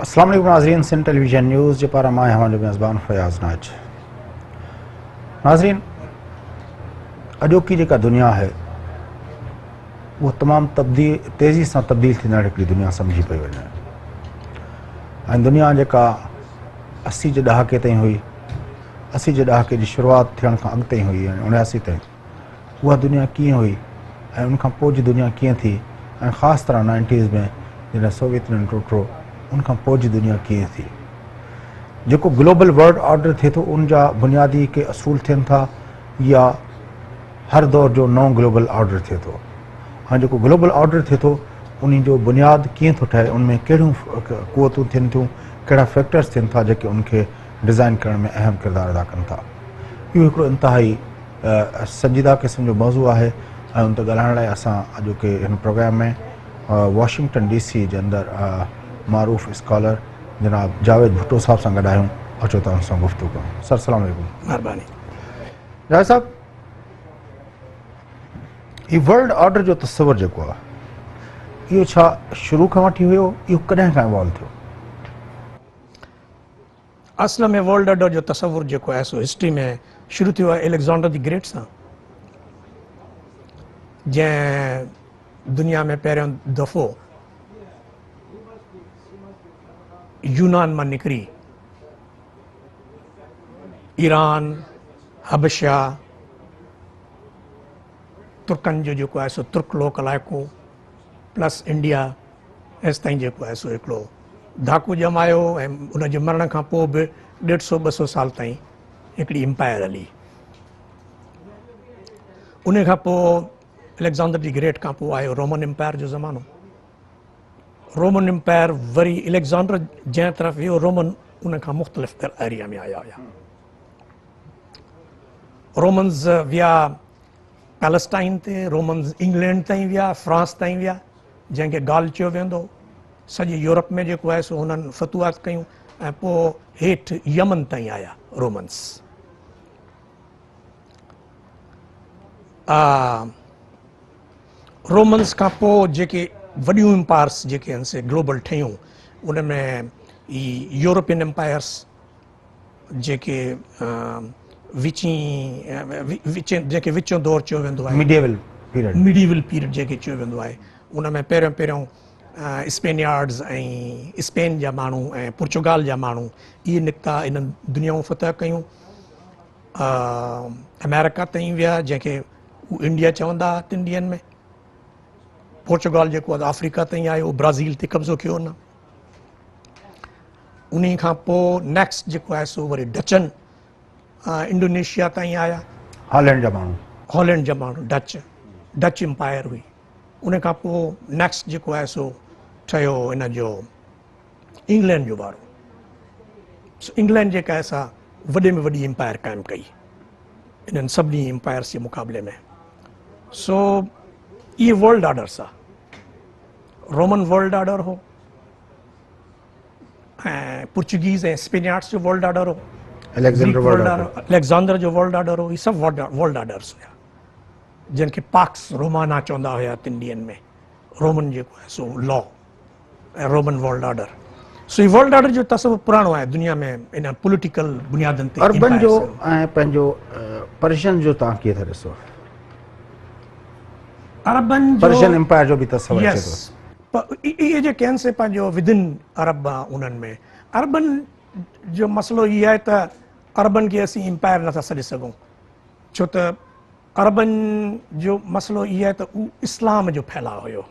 अस्सलाम वालेकुम नाज़रीन, सिंध टेलीविजन न्यूज़ जे पारां मां हमारे मेज़बान फयाज़ नाज। नाज़रीन, अॼोकी जेका दुनिया है वो तमामु तेज़ी सां तब्दील थींदड़ हिकिड़ी दुनिया सम्झी पई वञे। ऐं दुनिया जेका 80 जे ॾहाके ताईं हुई, 80 जे ॾहाके जी शुरूआति थियण खां अॻु ताईं हुई, ऐं 79 ताईं उहा दुनिया कीअं हुई ऐं उनखां पोइ जी दुनिया कीअं थी, ऐं ख़ासि तरह 90s में जॾहिं सोवियत यूनियन टुटो उनखां पोइ जी दुनिया कीअं थी। जेको ग्लोबल वर्ल्ड ऑर्डर थिए थो उन जा बुनियादी के असूल थियनि था या हर दौर जो नओं ग्लोबल ऑर्डर थिए थो। हाँ, जेको ग्लोबल ऑर्डर थिए थो उन जो बुनियाद कीअं थो ठहे, उनमें कहिड़ियूं क़ुवतूं थियनि थियूं, कहिड़ा फैक्टर्स थियनि था जेके उनखे डिज़ाइन करण में अहम किरदारु अदा कनि था। इहो हिकिड़ो इंतिहाई संजीदा क़िस्म जो मौज़ू आहे ऐं उन ते ॻाल्हाइण लाइ असां अॼोके हिन प्रोग्राम में वॉशिंगटन DC जे अंदरि मारूफ़ स्कॉलर जनाब जावेद भुट्टो साहब सां गॾु आहियूं। अचो तव्हां सां गुफ़्तगू कयूं। सर, अस्सलाम वालेकुम। महिरबानी। जावेद साहब, ही वर्ल्ड ऑर्डर जो तस्वुर जेको आहे इहो छा शुरू खां वठी हुयो, इहो कॾहिं खां इवॉल्व थियो? असल में वर्ल्ड ऑर्डर जो तस्वुर जेको आहे सो हिस्ट्री में शुरू थियो आहे एलेक्जेंडर द ग्रेट सां, जंहिं दुनिया में पहिरियों दफ़ो यूनान मां निकिरी ईरान, हबशा, तुर्कनि जो जेको आहे सो तुर्क लोक इलाइक़ो प्लस इंडिया एसि ताईं जेको आहे सो हिकिड़ो धाकू ॼमायो ऐं उनजे मरण खां पोइ बि 150-200 साल ताईं हिकिड़ी एम्पायर हली। उन खां पोइ एलेक्जेंडर द ग्रेट खां पोइ आयो रोमन एम्पायर जो ज़मानो। रोमन एम्पायर वरी एलेक्जेंडर जंहिं तरफ़ वियो रोमन उन खां मुख़्तलिफ़ एरिया में आया हुया। रोमन्स विया पैलेस्टाइन ते, रोमन्स इंग्लैंड ताईं विया, फ्रांस ताईं विया, जंहिंखे गाल चयो वेंदो। सॼे यूरोप में जेको आहे सो हुननि फतूहात कयूं ऐं पोइ हेठि यमन ताईं आया रोमन्स। रोमन्स खां पोइ जेके वॾियूं एम्पायर्स जेके आहिनि से ग्लोबल ठहियूं, उन में ई यूरोपियन एम्पायर्स जेके जेके विचों दौर चयो वेंदो आहे, मिडिएवल पीरियड जेके चयो वेंदो आहे, उन में पहिरियों स्पेनियार्ड्स ऐं स्पेन जा माण्हू ऐं पुर्तगाल जा माण्हू इहे निकिता, इन्हनि दुनियाऊं फतह कयूं। अमेरिका ताईं विया, जंहिंखे इंडिया चवंदा 3 ॾींहंनि में। पुर्तगाल जेको आहे अफ्रीका ताईं आयो, ब्राज़ील ते कब्ज़ो कयो हुन। उन खां पोइ नेक्स्ट जेको आहे सो वरी डचन इंडोनेशिया ताईं आया। हॉलैंड जा माण्हू डच एम्पायर हुई। उन खां पोइ नेक्स्ट जेको आहे सो ठहियो इन जो इंग्लैंड जो वारो। इंग्लैंड जेका आहे सा वॾे में वॾी एम्पायर क़ाइमु कई इन्हनि सभिनी एम्पायर्स जे मुक़ाबले में। सो इहे वर्ल्ड ऑर्डर्स आहे। रोमन वर्ल्ड ऑर्डर हो ऐं पुर्तगीज़ ऐं स्पेनियार्ड्स जो वर्ल्ड ऑर्डर हो, अलेक्जेंडर जो वर्ल्ड ऑर्डर हो। इहे सभु वर्ल्ड ऑर्डर्स हुया जिनखे पाक्स रोमाना चवंदा हुया 3 ॾींहंनि में। रोमन जेको आहे सो लॉ ऐं रोमन वर्ल्ड ऑर्डर। सो ही वर्ल्ड ऑर्डर जो तस्वुर पुराणो आहे दुनिया में इन पॉलिटिकल बुनियादनि ते। अर्बन जो ऐं पंहिंजो पर्शियन जो तव्हां कीअं था ॾिसो? पर्शियन एम्पायर जो बि तस्वुर अचे थो। इहे जेके आहिनि से पंहिंजो विदिन अरब उन्हनि में अर्बन जो मसइलो इहो आहे त अरबन खे असीं एम्पायर नथा सॾे सघूं, छो त अरबन जो मसइलो इहो आहे त उहो इस्लाम जो फैलाउ हुयो।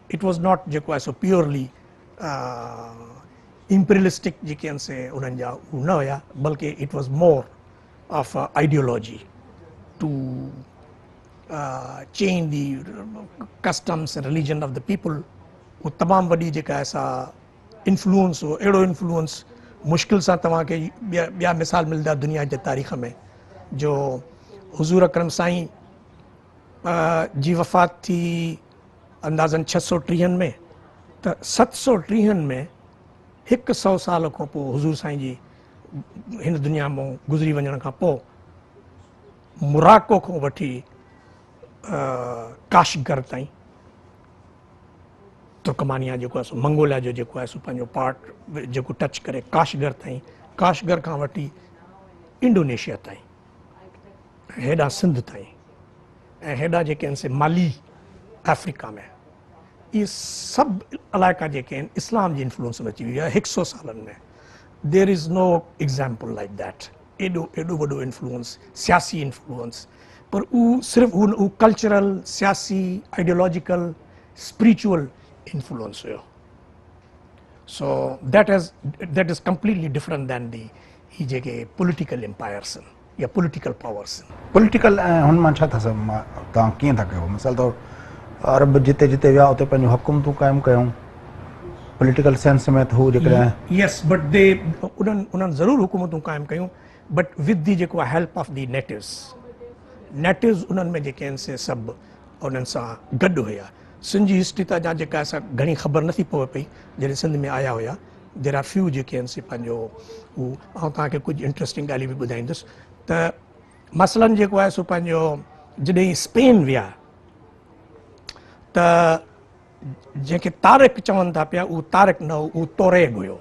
इट वॉज़ नॉट जेको आहे सो प्योरली इम्पीरियलिस्टिक जेके आहिनि से उन्हनि जा उहे न हुया, बल्कि it was more of ideology to change the customs and religion of the people. उहो तमामु वॾी जेका आहे सा इन्फ्लुएंस हो। अहिड़ो इन्फ्लुएंस मुश्किल सां तव्हांखे ॿिया मिसाल मिलंदा दुनिया जे तारीख़ में, जो हुज़ूर अकरम साईं जी वफ़ात थी अंदाज़न 630 में, त 730 में 100 साल खां पोइ हुज़ूर साईं जी हिन दुनिया मां गुज़री वञण खां पोइ मोरक्को खां वठी काशगर ताईं तुर्कमानिया जेको आहे सो मंगोलिया जो जेको आहे सो पंहिंजो पार्ट जेको टच करे काशगर ताईं, काशगर खां वठी इंडोनेशिया ताईं, हेॾां सिंध ताईं, ऐं हेॾा जेके आहिनि से माली अफ्रीका में, इहे सभु इलाइक़ा जेके आहिनि इस्लाम जी इन्फ्लुएंस में अची वई आहे 100 सालनि में। There is no example like that. एॾो वॾो इन्फ्लुएंस, सियासी इन्फ्लुएंस, पर उहो सिर्फ़ु उहो कल्चरल, सियासी, आइडियोलॉजिकल, स्पिरिचुअल इन्फ्लुएंस हुयो। So that is completely different than the ही जेके पॉलिटिकल एम्पायर्स आहिनि या पॉलिटिकल पावर्स आहिनि। पॉलिटिकल ऐं हुन मां छा था तव्हां कीअं था कयो? मिसाल तौरु अरब जिते जिते विया उते पंहिंजूं हुकूमतूं क़ाइमु कयूं पॉलिटिकल सेंस में, त हू जेकॾहिं यस, बट दे उन्हनि ज़रूरु हुकूमतूं क़ाइमु कयूं, बट विद दी जेको आहे हेल्प ऑफ दी नेटिव्स उन्हनि में जेके आहिनि से सभु उन्हनि सां गॾु हुया। सिंध जी हिस्ट्री त अञा जेका असां घणी ख़बर नथी पवे पई जॾहिं सिंध में आया हुया। देर आर फ्यू जेके आहिनि से पंहिंजो हू, ऐं तव्हांखे कुझु इंट्रस्टिंग ॻाल्हियूं बि ॿुधाईंदुसि त मसलन जेको आहे सो पंहिंजो जॾहिं स्पेन विया त जंहिंखे तारिक चवनि था पिया, उहो तारिक न हो, उहो तोरेग हुयो।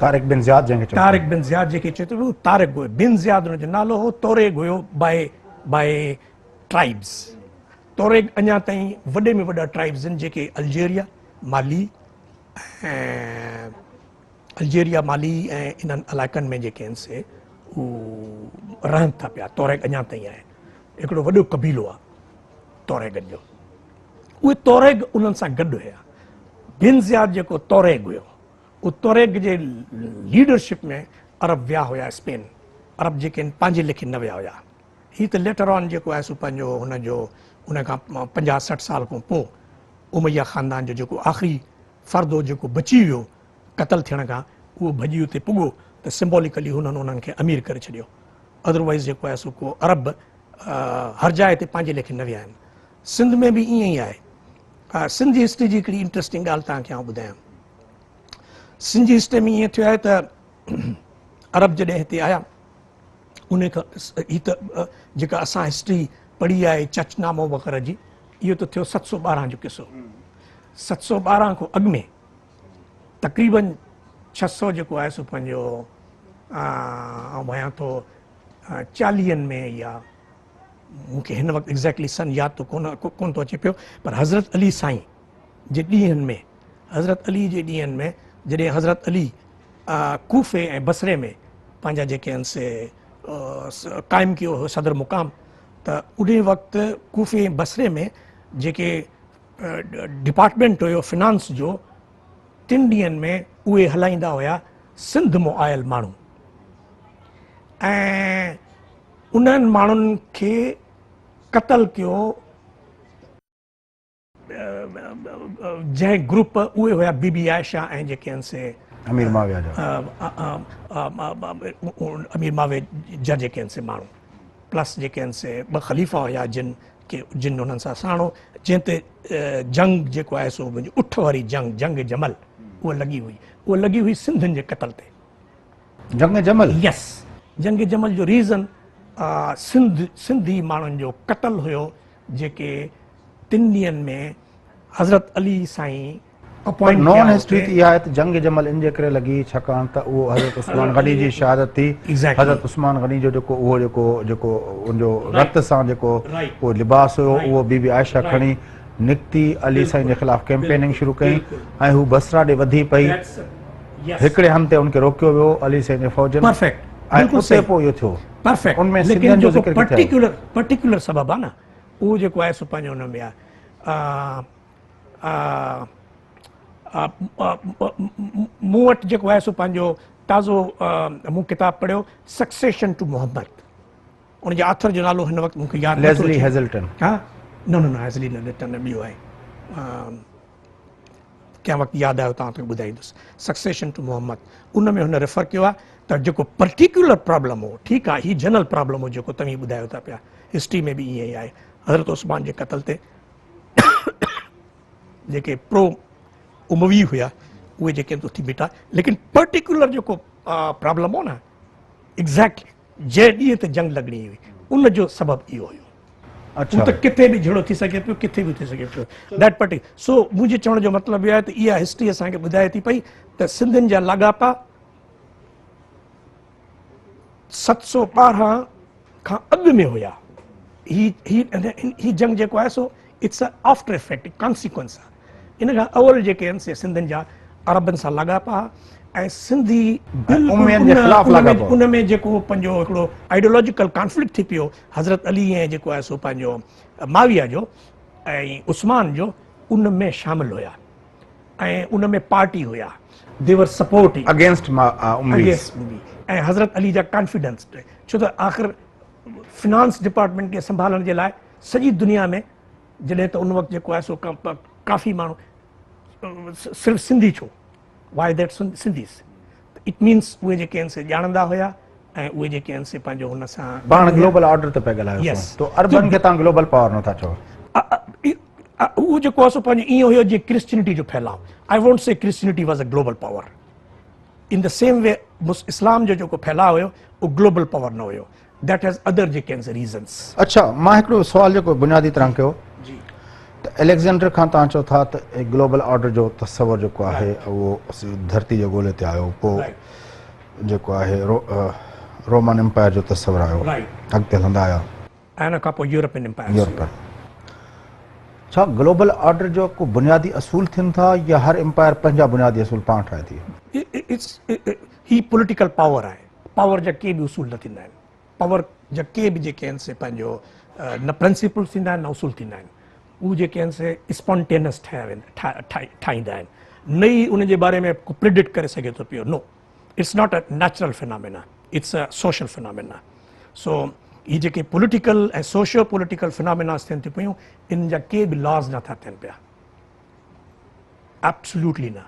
तारिक बिन ज़ियाद जंहिंखे तारिक बिन ज़ियाद जेके चए थो उहो तारिक हुयो, बिन ज़ियाद हुनजो नालो हो, तोरेग हुयो बाय ट्राइब्स। तोरेग अञा ताईं वॾे में वॾा ट्राइब्स आहिनि जेके अल्जेरिया, माली ऐं इन्हनि इलाइक़नि में जेके आहिनि से उहो रहनि था पिया। तोरेग अञा ताईं आहिनि, हिकिड़ो वॾो कबीलो आहे तोरेगनि जो। उहे तोरेग उन्हनि सां गॾु हुया। बिन ज़ियाद जेको तोरेग हुयो, उहो तोरेग जे लीडरशिप में अरब विया हुया स्पेन। अरब जेके आहिनि पंहिंजे लेखे न विया हुया। हीअ त लेटर ऑन जेको आहे सो पंहिंजो हुनजो उन खां 50-60 साल खां पोइ उमैया ख़ानदान जो जेको आख़िरी फ़र्द हो जेको बची वियो क़तल थियण खां, उहो भॼी हुते पुॻो त सिम्बॉलिकली उन्हनि खे अमीर करे छॾियो। अदरवाइज़ जेको आहे सो को अरब हर जाइ ते पंहिंजे लेखे न विया आहिनि। सिंध में बि ईअं ई आहे। सिंध जी हिस्ट्री जी हिकिड़ी इंट्रस्टिंग ॻाल्हि तव्हांखे आउं ॿुधायां। सिंध जी हिस्ट्री में ईअं थियो आहे त अरब जॾहिं हिते आया, उन खां ही त जेका असां हिस्ट्री पढ़ी आहे चचनामो वग़ैरह जी, इहो त थियो 712 जो किसो। 712 खां अॻु में तक़रीबन 600 जेको आहे सो पंहिंजो आउं वयां थो 40 में, या मूंखे हिन वक़्तु एग्ज़ैक्टली सन यादि त कोन थो अचे पियो, पर हज़रत अली साईं जे ॾींहंनि में, हज़रत अली जे ॾींहंनि में जॾहिं हज़रत अली कूफ़े ऐं बसरे में पंहिंजा जेके आहिनि से क़ाइमु कयो हो सदर मुक़ाम, त उन वक़्तु कूफ़े ऐं बसरे में जेके डिपार्टमेंट हुयो फिनांस जो, 3 ॾींहंनि में उहे हलाईंदा हुया सिंध मां आयल माण्हू। ऐं उन्हनि माण्हुनि खे क़तल कयो जंहिं ग्रुप, उहे हुया बीबी आयशा ऐं जेके आहिनि से अमीर माविया जा अमीर मावे जा जेके आहिनि से माण्हू, प्लस जेके आहिनि से 2 ख़लीफ़ा हुया जिन उन्हनि सां साणो, जंहिं ते जंग जेको आहे सो उठ वारी जंग जमल उहा लॻी हुई सिंधियुनि जे क़तल ते। जंग जमल? यस, जंग जमल जो रीज़न सिंधी माण्हुनि जो क़तल हुयो जेके 3 ॾींहंनि में हज़रत अली साईं अपॉइंट नॉन हिस्ट्री इहा आहे त जंग जमल इन जे करे लॻी छाकाणि त उहो हज़रत उस्मान गनी जी शहादत थी। हज़रत उस्मान गनी जो जेको जेको उनजो रत सां जेको उहो लिबास हुयो, उहो बीबी आयशा खणी निकिती, अली साईं जे ख़िलाफ़ कैंपेनिंग शुरू कई ऐं हू बसरा ॾे वधी पई। हिकिड़े हंध ते उनखे रोकियो वियो अली साईं जे फ़ौजनि। ऐं उते पोइ इहो थियो। परफेक्ट। उनमें लेकिन जेको पर्टिकुलर सबब आहे न, उहो जेको आहे सो पंहिंजो हुन में आहे मूं वटि जेको आहे सो पंहिंजो ताज़ो मूं किताबु पढ़ियो सक्सेशन टू मोहम्मद। उनजे ऑथर जो नालो हिन वक़्तु मूंखे यादि नथो अचे। लेज़ली हेज़ल्टन। हा, न हेज़ली हेज़ल्टन ॿियो आहे, कंहिं वक़्तु यादि आयो तव्हांखे ॿुधाईंदुसि। सक्सेशन टू मोहम्मद, उन में हुन रेफर कयो आहे त जेको पर्टिकुलर प्रॉब्लम हो, ठीकु आहे, हीअ जनरल प्रॉब्लम हो जेको तव्हां ॿुधायो था पिया, हिस्ट्री में बि ईअं ई आहे। हज़रत उस्मान जे क़तल ते जेके प्रो उमवी हुया उहे जेके उथी बीठा, लेकिन पर्टिकुलर जेको प्रॉब्लम हो न, एग्ज़ैक्टली जंहिं ॾींहं ते जंग लॻणी हुई, उन जो सबबु इहो हुयो। अच्छा। हू त किथे बि झड़ो थी सघे पियो, किथे बि थी सघे पियो दैट पर्टिकुलर। सो मुंहिंजे चवण जो मतिलबु इहो आहे त इहा हिस्ट्री असांखे ॿुधाए थी पई त सिंधियुनि जा लाॻापा 712 खां अॻु में हुया। ही जंग जेको आहे so it's a after effect, consequence आहे। इन खां अवल जेके आहिनि से सिंधियुनि जा अरबनि सां लाॻापा ऐं सिंधी उम्मीदनि जे ख़िलाफ़ लाॻापो। उन में जेको पंहिंजो हिकिड़ो आइडियोलॉजिकल कॉन्फ्लिक्ट थी पियो हज़रत अली ऐं जेको आहे सो पंहिंजो माविया जो ऐं उस्मान जो, उन में शामिल हुया ऐं उन में पार्टी हुया, देवर सपोर्टिंग अगेंस्ट अगेंस्ट मूवी ऐं हज़रत अली जा कॉन्फिडेंस, छो त आख़िर फिनांस डिपार्टमेंट खे संभालण जे लाइ सॼी दुनिया में जॾहिं त उन वक़्तु जेको आहे सो काफ़ी माण्हू सिर्फ़ु सिंधी छो, वाई दैट सिंधीस, इट मीन्स उहे जेके आहिनि से ॼाणंदा हुया ऐं उहे जेके आहिनि से पंहिंजो हुन सां पाण ग्लोबल ऑर्डर ते पिया ॻाल्हायो। Yes. तो अरबन खे तव्हां ग्लोबल पावर नथा चओ। उहो जेको आहे सो पंहिंजो ईअं हुयो जीअं क्रिश्चियनिटी जो फैलाव। I won't say Christianity was a global power in the same way Islam जो जेको फैलाव हुयो उहो ग्लोबल पावर न हुयो, दैट हैज़ अदर जेके आहिनि रीज़न्स। अच्छा, मां हिकिड़ो सुवाल जेको बुनियादी तरह कयो जी त एलेक्जेंडर खां तव्हां चओ था त ग्लोबल ऑर्डर जो तस्वर जेको आहे उहो धरती जे ॻोल्हे ते आयो, पोइ जेको आहे रोमन एम्पायर जो तस्वर आयो, अॻिते हलंदा आया ऐं हुन खां पोइ यूरोपियन एम्पायर। यूरोप। छा ग्लोबल ऑर्डर जो को बुनियादी असूल थियनि था या हर एम्पायर पंहिंजा बुनियादी असूल पाण ठाहे थी? ही पॉलिटिकल पावर आहे, पावर जा के बि उसूल न थींदा आहिनि, पावर जा के बि जेके आहिनि से पंहिंजो न प्रिंसिपल्स थींदा आहिनि न उसूल थींदा आहिनि, उहे जेके आहिनि से स्पॉन्टेनियस ठाहींदा आहिनि, न ई उन जे बारे में को प्रिडिक्ट करे सघे थो पियो। No, it's not a natural phenomena, it's a social phenomena. So ये जेके पॉलिटिकल ऐं सोशियो पॉलिटिकल फिनोमेनास थियनि थियूं पियूं, इन जा के बि लॉज नथा थियनि पिया, एब्सोल्युटली न।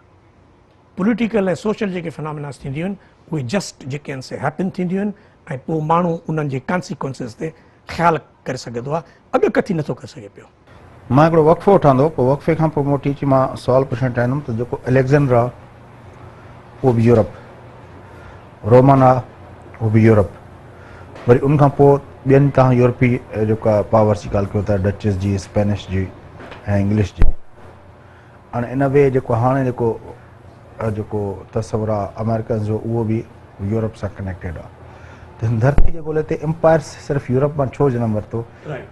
पॉलिटिकल ऐं सोशल जेके फिनोमेनास थींदियूं आहिनि उहे जस्ट जेके आहिनि से हैपन थींदियूं आहिनि ऐं पोइ माण्हू उन्हनि जे कॉन्सिक्वेंसिस ते ख़्यालु करे सघे थो आहे, अॻकथी नथो करे सघे पियो। मां हिकिड़ो वक़फ़ो वठंदो, पोइ वक़फ़े खां पोइ मोटी अची मां सुवालु पुछणु चाहींदुमि त जेको एलेक्जेंडर आहे उहो बि यूरोप, रोमन आहे उहो बि यूरोप, वरी उनखां पोइ ॿियनि तव्हां यूरोपी जेका पावर्स जी ॻाल्हि कयो था, डचिस जी, स्पेनिश जी ऐं इंग्लिश जी। हाणे इन वे जेको हाणे जेको तस्वर आहे अमेरिकन जो उहो बि यूरोप सां कनेक्टेड आहे। त धरती जे ॻोल्हे ते एम्पायर्स सिर्फ़ु यूरोप मां छो जनमु वरितो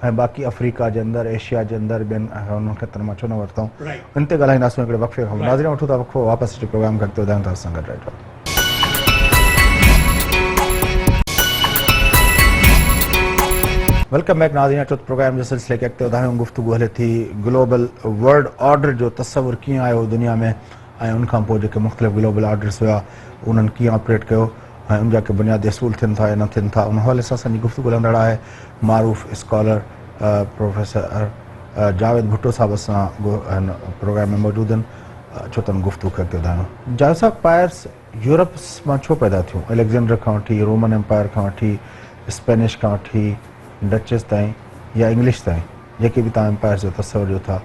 ऐं बाक़ी अफ्रीका जे अंदरि, एशिया जे अंदरि, ॿियनि हुननि खेत्रनि मां छो न वरितऊं, इन ते ॻाल्हाईंदासीं हिकिड़े वक़फ़े खां। नाज़रीन वठूं था वक़फ़ो, वापसि अची प्रोग्राम खे अॻिते वधायूं था असां गॾु रहजो। वेलकम बैक नाज़रीन, अचो प्रोग्राम जे सिलसिले खे अॻिते वधायूं। गुफ़्तगू हले थी ग्लोबल वर्ल्ड ऑर्डर जो तस्वुर कीअं आयो दुनिया में ऐं उनखां पोइ जेके मुख़्तलिफ़ ग्लोबल ऑर्डर्स हुआ उन्हनि कीअं ऑपरेट कयो ऐं उन जा के बुनियादी असूल थियनि था या न थियनि था, उन हवाले सां असांजी गुफ़्तगू हलंदड़ आहे। मारूफ़ स्कॉलर प्रोफेसर जावेद भुट्टो साहिब सां हिन प्रोग्राम में मौजूदु आहिनि। छो त गुफ़्तगू खे अॻिते वधायूं। जावेद साहिब, पायर्स यूरोप मां छो पैदा थियूं? एलेक्जेंडर खां वठी, रोमन एम्पायर खां वठी, स्पेनिश खां वठी, डचेस ताईं या इंग्लिश ताईं, जेके बि तव्हां एम्पायर जो तस्वर ॾियो था?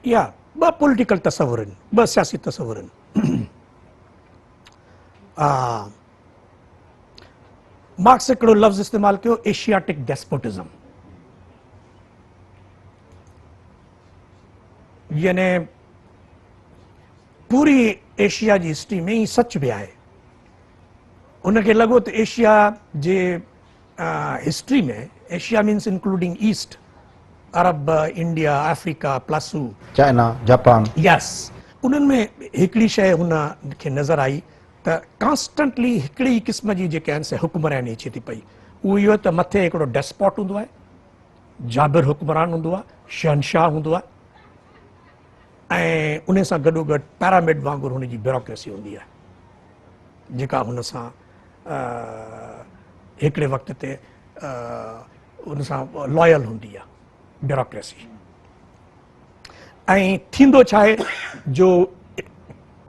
या ॿ पॉलिटिकल तस्वुर आहिनि, ॿ सियासी तस्वुर आहिनि। मार्क्स हिकिड़ो लफ़्ज़ इस्तेमालु कयो, एशियाटिक डेस्पोटिज़म, यानी पूरी एशिया जी हिस्ट्री में ही सच बि आहे। उनखे लॻो त एशिया जे हिस्ट्री में, एशिया मीन्स इंक्लूडिंग ईस्ट, अरब, इंडिया, अफ्रीका, प्लसू, चाइना, जापान, यस, उन्हनि में हिकिड़ी शइ हुन खे नज़र आई त कॉन्स्टेंटली हिकिड़ी ई क़िस्म जी जेके आहिनि से हुक्मरानी अचे थी पई। उहो इहो त मथे हिकिड़ो डेस्पॉट हूंदो आहे, जाबिर हुक्मरान हूंदो आहे, शहनशाह हूंदो आहे, ऐं उन सां गॾोगॾु पैरामिड वांगुरु हुनजी ब्यूरोक्रेसी हूंदी आहे जेका हुन सां हिकिड़े वक़्त ते उन सां लॉयल हूंदी आहे, ब्यूरोक्रेसी। ऐं थींदो छा आहे जो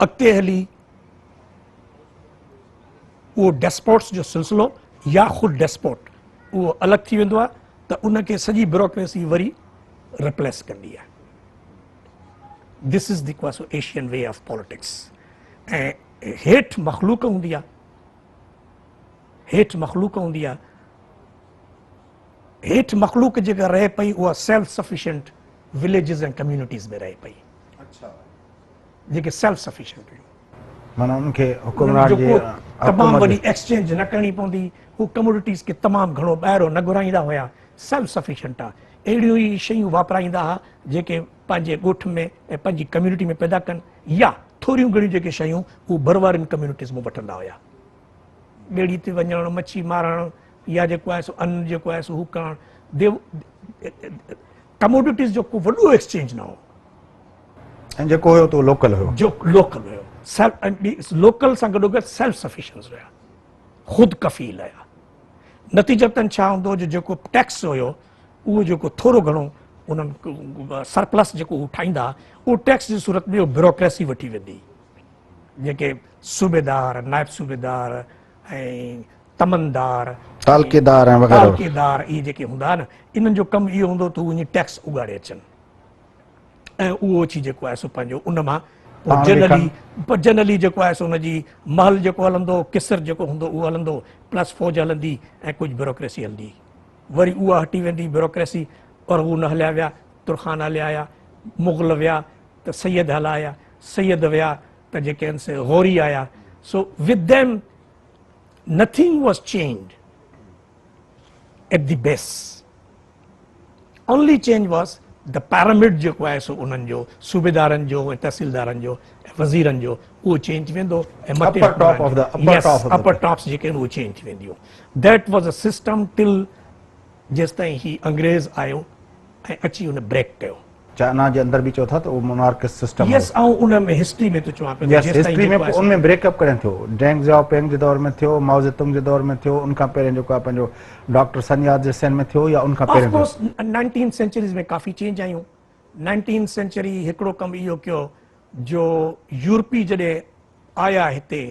अॻिते हली उहो डेस्पोट्स जो सिलसिलो या ख़ुदि डेस्पोट उहो अलॻि थी वेंदो आहे त उनखे सॼी ब्यूरोक्रेसी वरी रिप्लेस कंदी आहे। This is the Asian way of politics. ऐं हेठि मख़लूक हूंदी आहे, हेठि मख़लूक हूंदी आहे हेठि मखलूक जेका रहे पई उहा सेल्फ सफिशिएंट विलेजिस ऐं कम्युनिटीज़ में रहे पई, जेके सेल्फ सफिशिएंट हुयूं। माना उनखे उन्हनि हुकुमरान जो जी को तमामु हुकूमत वॾी एक्सचेंज न करणी पवंदी, हू कमोडिटीज़ खे तमामु घणो ॿाहिरो न घुराईंदा हुया, सेल्फ सफिशिएंट आहे। अहिड़ियूं ई शयूं वापराईंदा हुआ जेके पंहिंजे ॻोठ में ऐं पंहिंजी कम्युनिटी में पैदा कनि, या थोरियूं घणियूं जेके शयूं हू भरवारनि कम्युनिटीज़ में वठंदा हुया। ॿेड़ी ते वञणु, मच्छी मारणु, या जेको आहे सो अन्न जेको आहे सो हू करणु, कमोडिटीज़ जो को वॾो एक्सचेंज न हो, ऐं जेको हुयो तो लोकल हुयो। जो लोकल हुयो, लोकल सां गॾोगॾु सेल्फ सफिशिएंस हुया, ख़ुदि कफ़ील हुया। नतीजतन छा हूंदो जो जेको टैक्स हुयो उहो जेको थोरो घणो उन्हनि सरप्लस जेको हू ठाहींदा, उहो टैक्स जी सूरत में ब्यूरोक्रेसी वठी वेंदी, जेके सूबेदार, नायब सूबेदार ऐं तमनदार, तालकेदार ऐं वग़ैरह। तालकेदार इहे जेके हूंदा न, इन्हनि जो कमु इहो हूंदो त उहे टैक्स उगाड़े अचनि ऐं उहो अची जेको आहे सो पंहिंजो उन मां जनरली जेको आहे सो हुनजी महल जेको हलंदो, किसर जेको हूंदो उहो हलंदो, प्लस फौज हलंदी ऐं कुझु ब्यूरोक्रेसी हलंदी। वरी उहा हटी वेंदी ब्यूरोक्रेसी, और हू न हलिया विया, तुरखान हलिया आया, मुग़ल विया त सैयद हलाया, सैयद विया त जेके आहिनि से गौरी आया। So with them nothing was changed at the base, only change was the pyramid जेको आहे सो उन्हनि जो सूबेदारनि जो ऐं तहसीलदारनि जो ऐं वज़ीरनि जो उहो चेंज थी वेंदो ऐं मथे अपर टॉप्स जेके आहिनि उहे चेंज थी वेंदियूं। That was a system till जेसि ताईं ही अंग्रेज़ आयो ऐं अची उन ब्रेक कयो। चाइना जे अंदर भी चओ था तो मोनार्किस्ट सिस्टम। यस, ऐं उन में हिस्ट्री में तो चवां पियो, हिस्ट्री में उनमें ब्रेकअप करें थियो, डेंग ज़ाओपिंग जे दौर में थियो, माओ ज़ेतुंग जे दौर में थियो, उनखां पहिरियों जेको आहे पंहिंजो डॉक्टर सन यात सेन में थियो, या उनखां पहिरियों? ऑफ कोर्स 19th सेंचुरीज़ में काफ़ी चेंज आयूं। 19th सेंचुरी हिकिड़ो कमु इहो कयो जो यूरोपी जॾहिं आया हिते,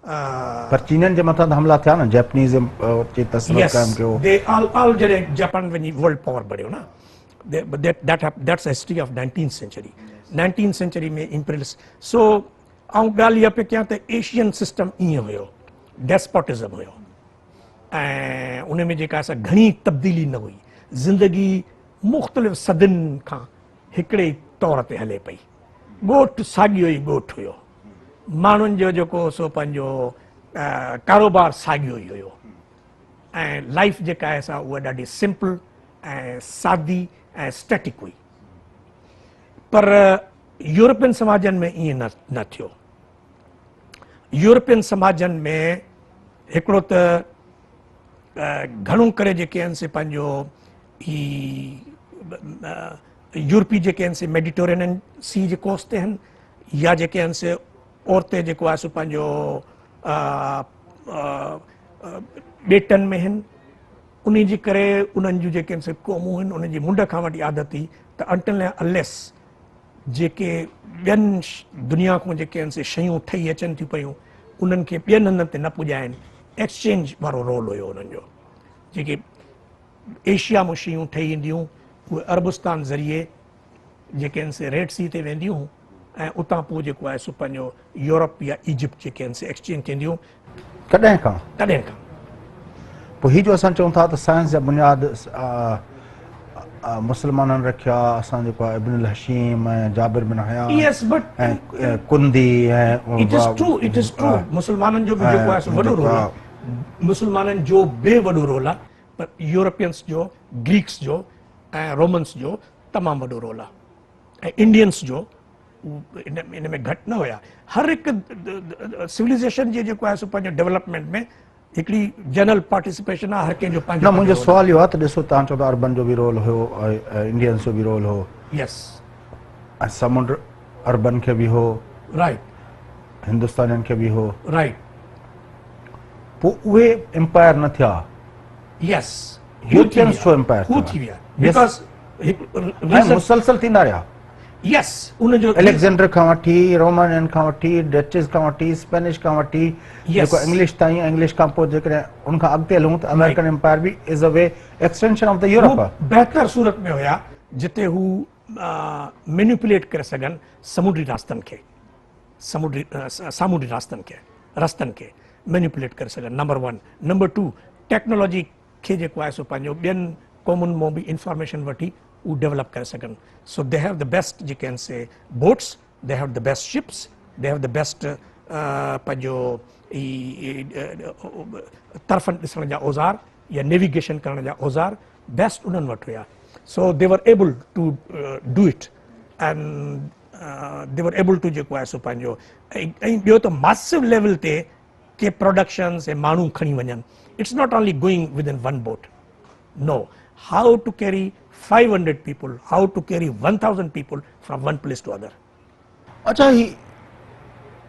पर चीनियन जे मथां हमला थिया न, जैपनीज़ जे तसल्लुत कायम कयो। दे ऑल जॾहिं जापान वञी वर्ल्ड पावर बणियो न, that's the history of 19th century. 19th century में इंपीरियलिस्ट। सो ऐं ॻाल्हि इहा पई कयां त एशियन सिस्टम ईअं हुयो, डेस्पोटिज़म हुयो, ऐं उन में जेका असां घणी तब्दीली न हुई, ज़िंदगी मुख़्तलिफ़ सदियुनि खां हिकिड़े ई तौर ते हले पई, ॻोठु साॻियो ई ॻोठु हुयो, माण्हुनि जो जेको सो पंहिंजो कारोबार साॻियो ई हुयो, ऐं लाइफ जेका आहे सा उहा ॾाढी सिंपल ऐं सादी ऐं स्टैटिक हुई। पर यूरोपियन समाजनि में ईअं न थियो। यूरोपियन समाजनि में हिकिड़ो त घणो करे जेके आहिनि से पंहिंजो ही यूरोपी जेके आहिनि से मेडिटेरेनियन सी जे कोस्ट ते आहिनि, या जेके आहिनि से औरते जेको आहे सो पंहिंजो ॿेटनि में आहिनि, उन जे करे उन्हनि जूं जेके आहिनि से क़ौमूं आहिनि, उन्हनि जी मुंड खां वठी आदत थी त अंटिल ऐं अनलेस जेके ॿियनि दुनिया खां जेके आहिनि से शयूं ठही अचनि थियूं पियूं, उन्हनि खे ॿियनि हंधनि ते न पुॼाइनि। एक्सचेंज वारो रोल हुयो उन्हनि जो। जेके एशिया मां शयूं ठही ईंदियूं उहे अरबस्तान ज़रिए जेके आहिनि से रेड सी ते वेंदियूं, ऐं उतां पोइ जेको आहे सो पंहिंजो यूरोप या इजिप्ट जेके आहिनि से एक्सचेंज थींदियूं। कॾहिं खां? तॾहिं खां। पोइ हीअ जो असां चऊं था त साइंस जा बुनियाद मुस्लमाननि रखिया, असां जेको आहे इब्नुल हशीम ऐं जाबिर बिन हया ऐं कुंदी ऐं इट इज़ ट्रू मुस्लमाननि जो बि जेको आहे सो वॾो रोल आहे, मुस्लमाननि जो बि वॾो रोल आहे, पर यूरोपियंस जो, ग्रीक्स जो ऐं रोमन्स जो तमामु वॾो रोल आहे, ऐं इंडियंस जो इन में घटि न हुया। हर हिकु सिविलाइजेशन जे जेको आहे सो पंहिंजो डेवलपमेंट में हिकिड़ी जनरल पार्टिसिपेशन आहे, हर कंहिंजो पंहिंजो। मुंहिंजो सुवाल इहो आहे त ॾिसो, तव्हां चओ था अर्बन जो बि रोल हुयो, इंडियंस जो बि रोल हो, यस, ऐं समुंड अर्बन खे बि हो, राइट, हिंदुस्तानियुनि खे बि हो, राइट। पोइ उहे एम्पायर न थिया। यस, यूरोपियंस छो एम्पायर थी विया? बिकॉज़ मुसलसल थींदा रहिया। यस, उनजो एलेक्जेंडर खां वठी, रोमन खां वठी, डचेस खां वठी, स्पेनिश खां वठी, जेको इंग्लिश ताईं, इंग्लिश खां पोइ जेकॾहिं उनखां अॻिते हलूं त अमेरिकन एम्पायर बि is a way extension of the Europe. बहितर सूरत में हुया जिते हू मैनिपुलेट करे सघनि समुंडी रास्तनि खे, सामूंडी रस्तनि खे मैनिपुलेट करे सघनि, नंबर 1। नंबर 2, टेक्नोलॉजी खे जेको आहे सो पंहिंजो ॿियनि क़ौमुनि मां बि इंफॉर्मेशन वठी उहो डेवलप करे सघनि. So they have the best जे can say boats, they have the best ships, they have the best पंहिंजो तरफ़नि ॾिसण जा औज़ार या नेविगेशन करण जा औज़ार बेस्ट उन्हनि वटि हुया. So they were able to do it and they were able two जेको आहे सो पंहिंजो ऐं ॿियो त मासिव लेवल ते के प्रोडक्शन्स ऐं माण्हू खणी वञनि. It's not only going with in one boat. No, how to carry 500 people, how to carry 1000 people from one place to other. अच्छा, ही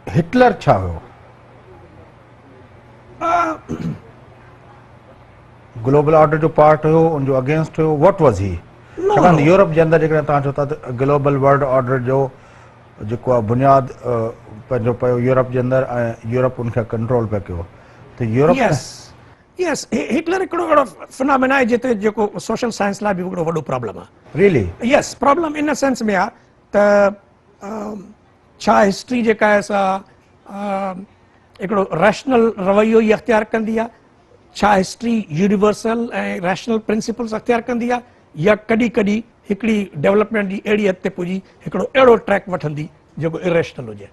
हिटलर छा हुयो? ग्लोबल ऑर्डर जो पार्ट हुयो, उनजो अगेंस्ट हुयो, व्हाट वाज ही? छाकाणि यूरोप जे अंदरि जेकॾहिं तव्हां चओ था त ग्लोबल वर्ल्ड ऑर्डर जो जेको आहे बुनियाद पंहिंजो पियो यूरोप जे अंदरि ऐं यूरोप उनखे कंट्रोल पियो कयो त यूरोप Yes, हिटलर हिकिड़ो अहिड़ो फिनोमेना आहे जिते जेको सोशल साइंस लाइ बि हिकिड़ो वॾो प्रॉब्लम आहे. Really? Yes, problem in sense में आहे त छा हिस्ट्री जेका आहे सा हिकिड़ो रैशनल रवैयो ई अख़्तियार कंदी आहे? छा हिस्ट्री यूनिवर्सल ऐं रैशनल प्रिंसिपल्स अख़्तियार कंदी आहे, या कॾहिं कॾहिं हिकिड़ी डेवलपमेंट जी अहिड़ी हद ते पुॼी हिकिड़ो अहिड़ो ट्रैक वठंदी जेको इरेशनल हुजे,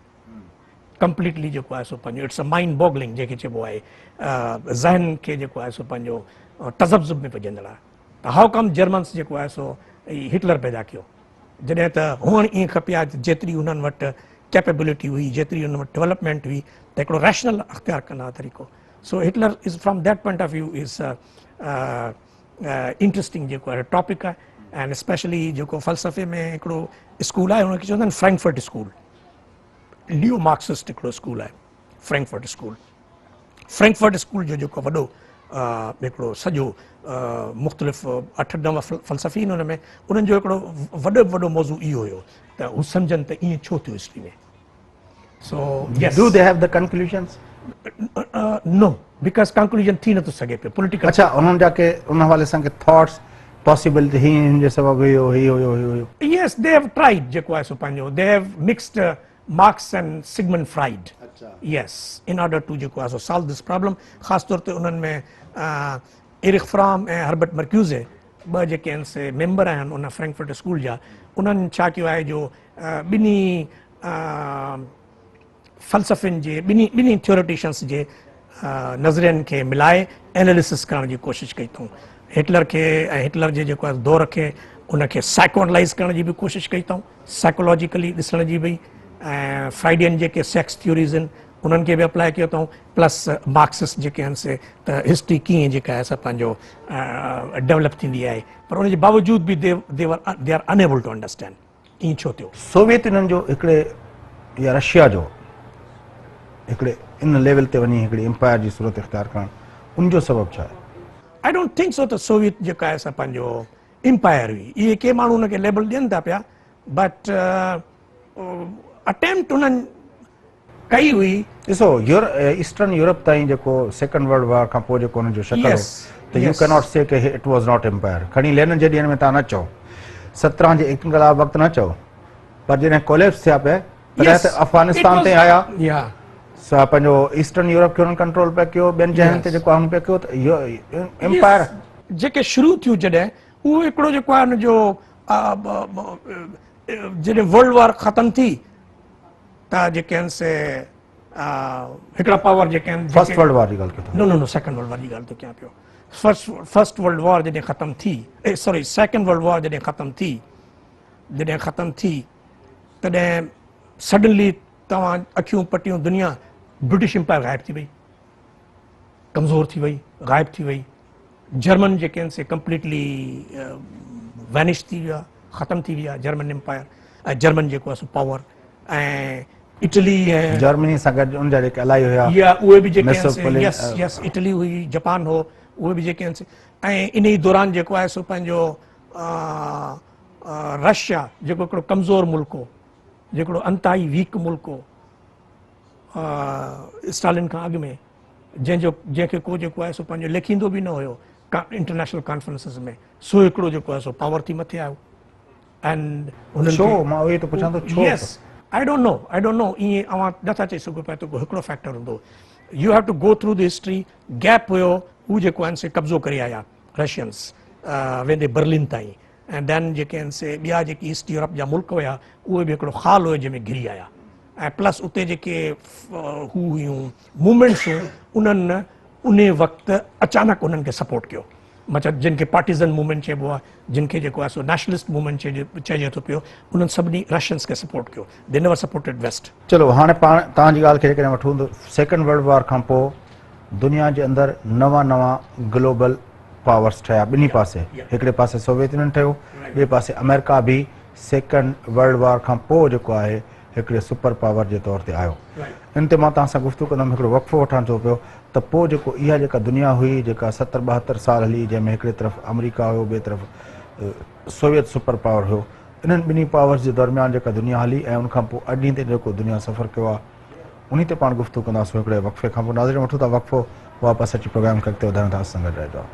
कंप्लीटली जेको आहे सो पंहिंजो इट्स अ माइंड बॉगलिंग जंहिंखे चइबो आहे, ज़हन खे जेको आहे सो पंहिंजो तज़ब्ज़ुब में विझंदड़ आहे. त हाउ कम जर्मन्स जेको आहे सो हिटलर पैदा कयो, जॾहिं त हुअणु ईअं खपे आहे जेतिरी हुननि वटि कैपेबिलिटी हुई, जेतिरी हुन वटि डेवलपमेंट हुई, त हिकिड़ो रैशनल अख़्तियार कंदा तरीक़ो. So Hitler is from that point of view is interesting जेको आहे टॉपिक आहे. एंड स्पेशली जेको फ़लसफ़े में हिकिड़ो स्कूल आहे हुनखे चवंदा आहिनि फ्रैंकफर्ट स्कूल. लियो मार्क्सिस्ट हिकिड़ो स्कूल आहे फ्रैंकफर्ट स्कूल. फ्रैंकफर्ट स्कूल जो जेको वॾो हिकिड़ो सॼो मुख़्तलिफ़ 8-9 फ़लसफ़ीन हुन में, उन्हनि जो हिकिड़ो वॾो मौज़ू इहो हुयो त हू सम्झनि त ईअं छो थियो हिस्ट्री में. So do they have the conclusions? No, because conclusion थी नथो सघे पियो पॉलिटिकल. अच्छा, उन्हनि जा के उन हवाले सां के थॉट्स पॉसिबिलिटी ही हिन जे सबबु हुयो ही हुयो? यस, दे हैव ट्राइड जेको आहे सो पंहिंजो they have mixed Marx and Sigmund Freud. Yes, in order two जेको आहे सो सॉल्व दिस प्रॉब्लम. ख़ासि तौर ते उन्हनि में एरिक फ्रॉम ऐं हर्बर्ट मर्क्यूज़े ॿ जेके आहिनि से मेंबर आहिनि उन फ्रैंकफर्ट स्कूल जा, उन्हनि छा कयो आहे जो ॿिन्ही फ़लसफ़िन जे ॿिन्ही थ्योरेटिशियंस जे नज़रियनि खे मिलाए एनालिसिस करण जी कोशिशि कई अथऊं. हिटलर खे ऐं हिटलर जे जेको आहे दौर खे उनखे साइकोएनालाइज़ करण जी बि कोशिशि कई अथऊं, साइकोलॉजिकली ॾिसण जी बि. ऐं फ्राइडियन जेके सेक्स थ्योरीज़ आहिनि उन्हनि खे बि अप्लाई कयो अथऊं, प्लस मार्क्सिस्ट जेके आहिनि से त हिस्ट्री कीअं जेका आहे असां पंहिंजो डेवलप थींदी आहे, पर उनजे बावजूद बि they are unable to understand ईअं छो थियो. सोवियत यूनियन जो हिकिड़े या रशिया जो हिकिड़े इन लेवल ते वञी हिकिड़ी एम्पायर जी सूरत इख्तियार करणु, उनजो सबबु छा आहे? आई डोंट थिंक सो त सोवियत जेका आहे असां पंहिंजो एम्पायर हुई. इहे के माण्हू उनखे लेबल ॾियनि था पिया, बट अटेम्प्ट उन्हनि कई हुई. ॾिसो, ईस्टर्न यूरोप ताईं जेको सेकेंड वर्ल्ड वॉर खां पोइ जेको हुनजो शक्ल हो, त यू कैन नॉट से के इट वाज़ नॉट एम्पायर. खणी लेनिन जे ॾींहंनि में तव्हां न चओ, 17 जे इनक़लाब वक़्तु न चओ, पर जॾहिं कोलेप्स थिया पिया तॾहिं त अफ़गानिस्तान ते आया, पंहिंजो ईस्टर्न यूरोप खे हुननि कंट्रोल पिया कयो, ॿियनि जॻहियुनि ते जेको आहे पिया कयो, त इहो एम्पायर जेके शुरू थियूं जॾहिं उहो हिकिड़ो जेको आहे हुनजो जॾहिं वर्ल्ड वॉर ख़तमु थी त जेके आहिनि से हिकिड़ा पावर जेके आहिनि, फर्स्ट वर्ल्ड वॉर जी ॻाल्हि कयो? नो, सेकेंड वर्ल्ड वॉर जी ॻाल्हि थो कयां पियो. फर्स्ट वर्ल्ड वॉर जॾहिं ख़तमु थी, सॉरी सेकेंड वर्ल्ड वॉर जॾहिं ख़तमु थी तॾहिं सडनली तव्हां अखियूं पटियूं दुनिया ब्रिटिश एम्पायर गायब थी वई, कमज़ोर थी वई, गायब थी वई. जर्मन जेके आहिनि से कंप्लीटली वैनिश थी विया, ख़तमु थी विया जर्मन एम्पायर ऐं जर्मन जेको आहे सो पावर. ऐं इटली ऐं जर्मनी सां गॾु उनजा जेके अलाई हुया, या उहे बि जेके आहिनि, यस इटली हुई, जापान हो, उहे बि जेके आहिनि. ऐं इन ई दौरान जेको आहे सो पंहिंजो रशिया जेको हिकिड़ो कमज़ोर मुल्क हो, जेको अंताई वीक मुल्क हो स्टालिन खां अॻु में, जंहिंखे को जेको आहे सो पंहिंजो लिखींदो बि न हुयो इंटरनेशनल कॉन्फ्रेंसिस में, सो हिकिड़ो जेको आहे सो पावर थी मथे आयो. एंड छो? मां उहे त पुछां थो छो? यस, आई डोंट नो, ईअं अवां नथा चई सघो पिया त हिकिड़ो फैक्टर हूंदो. U have to go through the history. Gap हुयो, हू जेको आहिनि से कब्ज़ो करे आया रशियंस. वेंदे बर्लिन ताईं ऐं दैन जेके आहिनि से ॿिया जेकी ईस्ट यूरोप जा मुल्क हुया उहे बि हिकिड़ो ख़ाल हुयो जंहिंमें घिरी आया ऐं प्लस उते जेके हू हुयूं मूवमेंट्स हुयूं उन्हनि उन वक़्तु अचानक उन्हनि खे सपोर्ट कयो मतिलबु जिन खे पार्टिज़न मूवमेंट चइबो आहे जिन खे जेको आहे सो नेशनलिस्ट मूवमेंट चइजे थो पियो उन्हनि सभिनी रशियन्स खे सपोर्ट कयो दे नेवर सपोर्टेड वेस्ट। चलो हाणे पाण तव्हांजी ॻाल्हि खे जेकॾहिं वठूं त सेकेंड वर्ल्ड वॉर खां पोइ दुनिया जे अंदरि नवां नवां ग्लोबल पावर्स ठहिया ॿिन्ही पासे हिकिड़े पासे सोवियत यूनियन ठहियो ॿिए पासे अमेरिका बि सेकेंड वर्ल्ड वॉर खां पोइ जेको आहे हिकिड़े सुपर पावर जे तौर ते आयो। इन ते मां तव्हां सां गुफ़्तगू कंदुमि हिकिड़ो वक़फ़ो वठणु थो पियो त पोइ जेको इहा जेका दुनिया हुई जेका 70-72 साल हली जंहिंमें हिकिड़े तरफ़ अमेरिका हुयो ॿिए तरफ़ सोवियत सुपर पावर हुयो इन्हनि ॿिन्ही पावर्स जे दरमियान जेका दुनिया हली ऐं उनखां पोइ अॼु ॾींहं ते जेको दुनिया सफ़र कयो आहे उन ते पाण गुफ़्तगू कंदासीं हिकिड़े वक़फ़े खां पोइ। नाज़रीन वठूं था वक़फ़ो वापसि अची प्रोग्राम करते वधायूं था असां सां गॾु रहिजो।